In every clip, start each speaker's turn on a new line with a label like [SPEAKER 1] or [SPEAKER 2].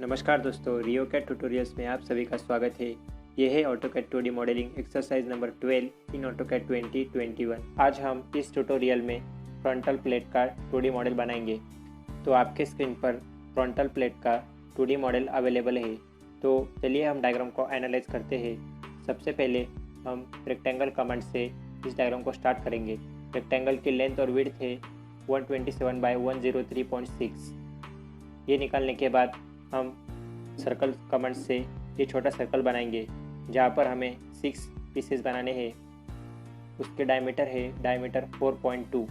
[SPEAKER 1] नमस्कार दोस्तों, रियो cat tutorials में आप सभी का स्वागत है। यह है AutoCAD 2D modelling exercise number 12 इन ऑटोकैड 2021। आज हम इस ट्यूटोरियल में फ्रंटल प्लेट का 2D मॉडल बनाएंगे। तो आपके स्क्रीन पर फ्रंटल प्लेट का 2D मॉडल अवेलेबल है। तो चलिए हम डायग्राम को एनालाइज करते हैं। सबसे पहले हम रेक्टेंगल कमांड से इस डायग्राम को स्टार्ट करेंगे। रेक्टेंगल की लेंथ और विड्थ है 127 बाई 103.6। ये निकालने के बाद हम सर्कल कमांड से ये छोटा सर्कल बनाएंगे जहाँ पर हमें 6 पीसेस बनाने हैं। उसके डायमीटर 4.2।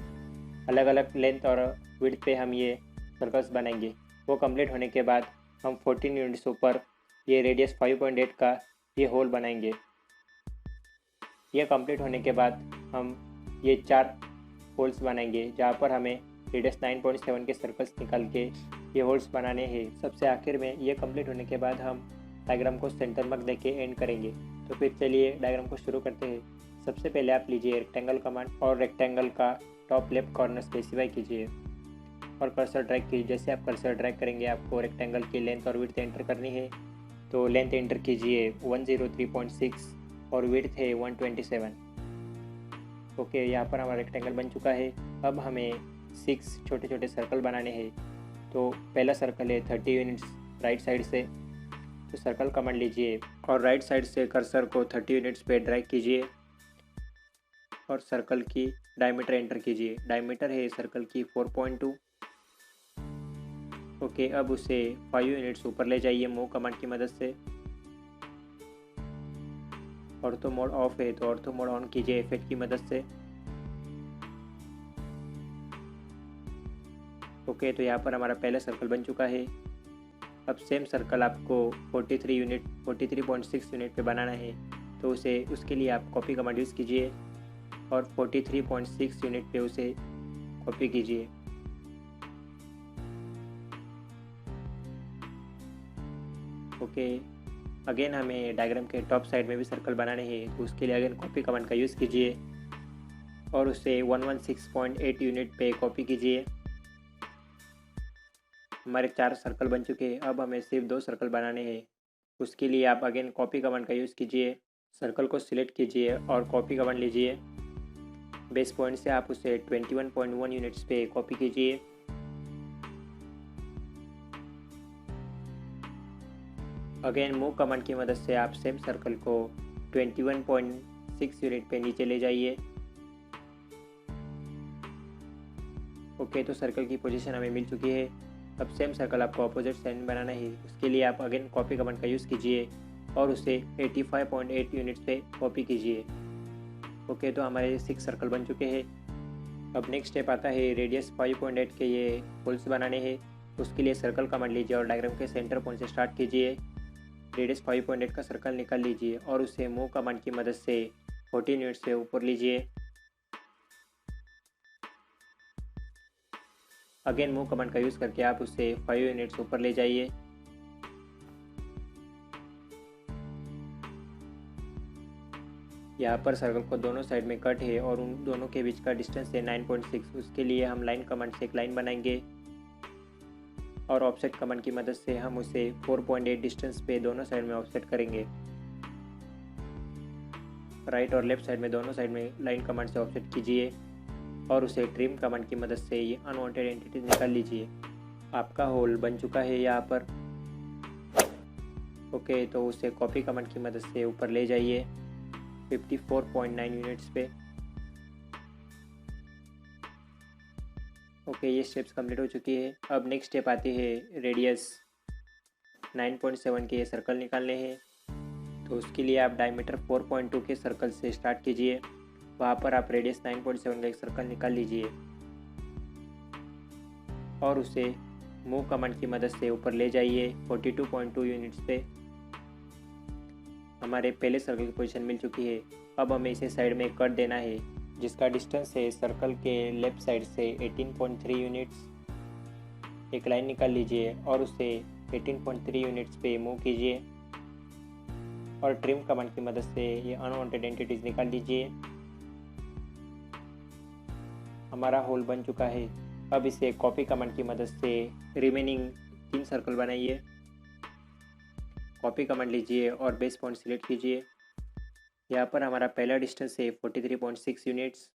[SPEAKER 1] अलग अलग लेंथ और विड्थ पे हम ये सर्कल्स बनाएंगे। वो कंप्लीट होने के बाद हम 14 यूनिट्स ऊपर ये रेडियस 5.8 का ये होल बनाएंगे। ये कंप्लीट होने के बाद हम ये 4 होल्स बनाएंगे जहाँ पर हमें रेडियस 9.7 के सर्कल्स निकाल के ये होल्स बनाने हैं। सबसे आखिर में ये कंप्लीट होने के बाद हम डायग्राम को सेंटर मार्क देके एंड करेंगे। तो फिर चलिए डायग्राम को शुरू करते हैं। सबसे पहले आप लीजिए रेक्टेंगल कमांड और रेक्टेंगल का टॉप लेफ्ट कॉर्नर स्पेसिफाई कीजिए और कर्सर ड्रैग कीजिए। जैसे आप कर्सर ड्रैग करेंगे आपको रेक्टेंगल की लेंथ और विड्थ एंटर करनी है। तो लेंथ एंटर कीजिए 103.6 और विड्थ है 127। ओके, यहाँ पर हमारा रेक्टेंगल बन चुका है। अब हमें 6 छोटे छोटे सर्कल बनाने हैं। तो पहला सर्कल है 30 यूनिट्स राइट साइड से। तो सर्कल कमांड लीजिए और राइट साइड से कर्सर को 30 यूनिट्स पे ड्रैग कीजिए और सर्कल की डायमीटर एंटर कीजिए। डायमीटर है सर्कल की 4.2। ओके, अब उसे 5 यूनिट्स ऊपर ले जाइए मूव कमांड की मदद से। ऑर्थो मोड ऑफ है तो ऑर्थो मोड ऑन कीजिए इफेक्ट की मदद से। ओके, तो यहाँ पर हमारा पहला सर्कल बन चुका है। अब सेम सर्कल आपको 43.6 यूनिट पे बनाना है। तो उसके लिए आप कॉपी कमांड यूज़ कीजिए और 43.6 यूनिट पे उसे कॉपी कीजिए। ओके, अगेन हमें डायग्राम के टॉप साइड में भी सर्कल बनाने हैं। तो उसके लिए अगेन कॉपी कमांड का यूज़ कीजिए और उसे 116.8 यूनिट पे कॉपी कीजिए। हमारे 4 सर्कल बन चुके हैं। अब हमें सिर्फ 2 सर्कल बनाने हैं। उसके लिए आप अगेन कॉपी कमांड का यूज़ कीजिए। सर्कल को सिलेक्ट कीजिए और कॉपी कमांड लीजिए। बेस पॉइंट से आप उसे 21.1 यूनिट्स पे कॉपी कीजिए। अगेन मूव कमांड की मदद से आप सेम सर्कल को 21.6 यूनिट पे नीचे ले जाइए। ओके, तो सर्कल की पोजीशन हमें मिल चुकी है। अब सेम सर्कल आपको अपोजिट साइड में बनाना है। उसके लिए आप अगेन कॉपी कमांड का यूज़ कीजिए और उसे 85.8 यूनिट्स पे कॉपी कीजिए। ओके, तो हमारे 6 सर्कल बन चुके हैं। अब नेक्स्ट स्टेप आता है रेडियस 5.8 के ये होल्स बनाने हैं। उसके लिए सर्कल कमांड लीजिए और डायग्राम के सेंटर पॉइंट से स्टार्ट कीजिए। रेडियस 5.8 का सर्कल निकाल लीजिए और उसे मूव कमांड की मदद से 14 यूनिट से ऊपर लीजिए। अगेन मूव कमांड का यूज़ करके आप उसे 5 यूनिट्स ऊपर ले जाइए। यहाँ पर सर्कल को दोनों साइड में कट है और उन दोनों के बीच का डिस्टेंस है 9.6। उसके लिए हम लाइन कमांड से एक लाइन बनाएंगे और ऑफसेट कमांड की मदद से हम उसे 4.8 डिस्टेंस पे दोनों साइड में ऑफसेट करेंगे। राइट और लेफ्ट साइड में दोनों साइड में लाइन कमांड से ऑफसेट कीजिए और उसे ट्रिम कमांड की मदद से ये अनवांटेड एंटिटी निकाल लीजिए। आपका होल बन चुका है यहाँ पर। ओके, तो उसे कॉपी कमांड की मदद से ऊपर ले जाइए 54.9 यूनिट्स पे। ओके, ये स्टेप्स कंप्लीट हो चुकी है। अब नेक्स्ट स्टेप आती है रेडियस 9.7 के ये सर्कल निकालने हैं। तो उसके लिए आप डायमीटर 4.2 के सर्कल से स्टार्ट कीजिए। वहाँ पर आप रेडियस 9.7 का एक सर्कल निकाल लीजिए और उसे मूव कमांड की मदद से ऊपर ले जाइए 42.2 यूनिट्स पे। हमारे पहले सर्कल की पोजीशन मिल चुकी है। अब हमें इसे साइड में कट देना है जिसका डिस्टेंस है सर्कल के लेफ्ट साइड से 18.3 यूनिट्स। एक लाइन निकाल लीजिए और उसे 18.3 यूनिट्स पे मूव कीजिए और ट्रिम कमांड की मदद से ये अनवांटेड एंटिटीज निकाल दीजिए। हमारा होल बन चुका है। अब इसे कॉपी कमांड की मदद से रिमेनिंग 3 सर्कल बनाइए। कॉपी कमांड लीजिए और बेस पॉइंट सिलेक्ट कीजिए। यहाँ पर हमारा पहला डिस्टेंस है 43.6 यूनिट्स।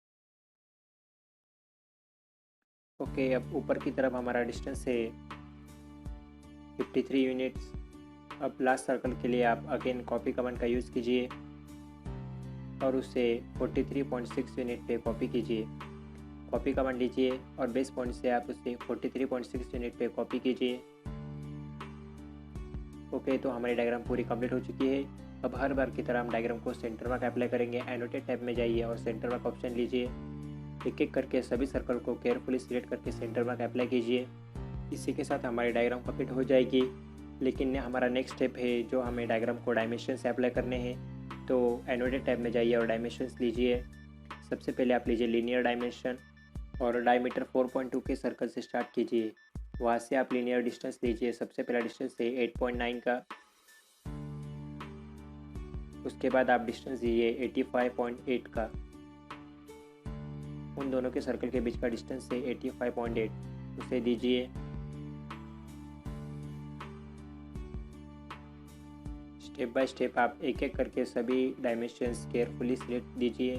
[SPEAKER 1] ओके, अब ऊपर की तरफ हमारा डिस्टेंस है 53 यूनिट्स। अब लास्ट सर्कल के लिए आप अगेन कॉपी कमांड का यूज़ कीजिए और उसे 43.6 यूनिट पे कॉपी कीजिए। कॉपी कमांड लीजिए और बेस पॉइंट से आप उसे 43.6 यूनिट पे कॉपी कीजिए। ओके, तो हमारी डायग्राम पूरी कंप्लीट हो चुकी है। अब हर बार की तरह हम डायग्राम को सेंटर मार्क अप्लाई करेंगे। एनोटेट टैब में जाइए और सेंटर मार्क ऑप्शन लीजिए। एक एक करके सभी सर्कल को केयरफुली सिलेक्ट करके सेंटर मार्क अप्लाई कीजिए। इसी के साथ हमारी डायग्राम कंप्लीट हो जाएगी। लेकिन हमारा नेक्स्ट स्टेप है जो हमें डायग्राम को डायमेंशन से अप्लाई करने हैं। तो एनोटेट टैब में जाइए और डायमेंशंस लीजिए। सबसे पहले आप लीजिए लीनियर डायमेंशन और डायमीटर 4.2 के सर्कल से स्टार्ट कीजिए। वहाँ से आप लीनियर डिस्टेंस लीजिए। सबसे पहला डिस्टेंस है 8.9 का। उसके बाद आप डिस्टेंस दीजिए 85.8 का। उन दोनों के सर्कल के बीच का डिस्टेंस है 85.8, उसे दीजिए। स्टेप बाय स्टेप आप एक एक करके सभी डायमेंशंस केयरफुली सिलेक्ट दीजिए।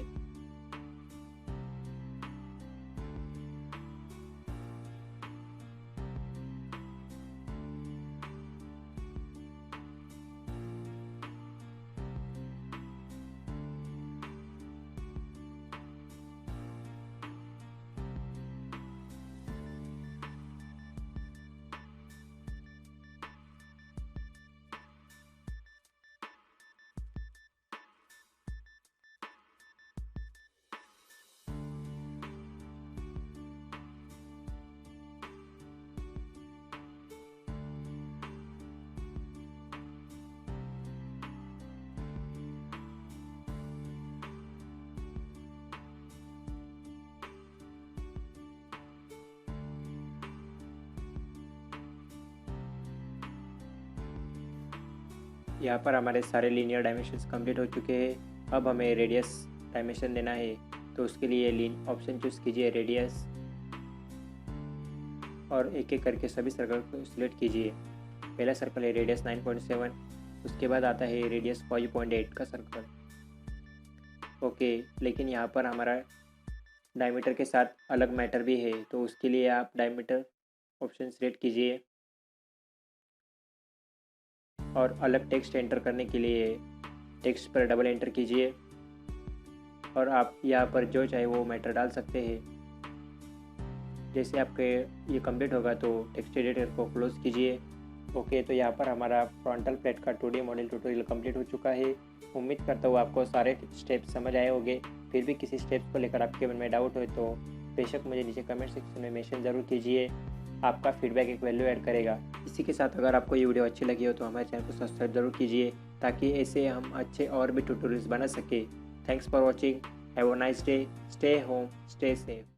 [SPEAKER 1] यहाँ पर हमारे सारे लीनियर डायमेंशंस कंप्लीट हो चुके हैं। अब हमें रेडियस डायमेंशन देना है, तो उसके लिए लीन ऑप्शन चूज़ कीजिए रेडियस और एक एक करके सभी सर्कल को सिलेक्ट कीजिए। पहला सर्कल है रेडियस 9.7, उसके बाद आता है रेडियस 5.8 का सर्कल। ओके, लेकिन यहाँ पर हमारा डायमीटर के साथ अलग मैटर भी है, तो उसके लिए आप डायमीटर ऑप्शन सिलेक्ट कीजिए और अलग टेक्स्ट एंटर करने के लिए टेक्स्ट पर डबल एंटर कीजिए और आप यहाँ पर जो चाहे वो मैटर डाल सकते हैं। जैसे आपके ये कंप्लीट होगा तो टेक्स्ट एडिटर को क्लोज कीजिए। ओके, तो यहाँ पर हमारा फ्रंटल प्लेट का 2D मॉडल ट्यूटोरियल कंप्लीट हो चुका है। उम्मीद करता हूँ आपको सारे स्टेप्स समझ आए होंगे। फिर भी किसी स्टेप्स को लेकर आपके मन में डाउट हो तो बेशक मुझे नीचे कमेंट सेक्शन में मेंशन ज़रूर कीजिए। आपका फीडबैक एक वैल्यू ऐड करेगा। इसी के साथ अगर आपको ये वीडियो अच्छी लगी हो तो हमारे चैनल को सब्सक्राइब जरूर कीजिए ताकि ऐसे हम अच्छे और भी ट्यूटोरियल्स बना सके। Thanks for watching. Have a nice day. Stay home, stay safe.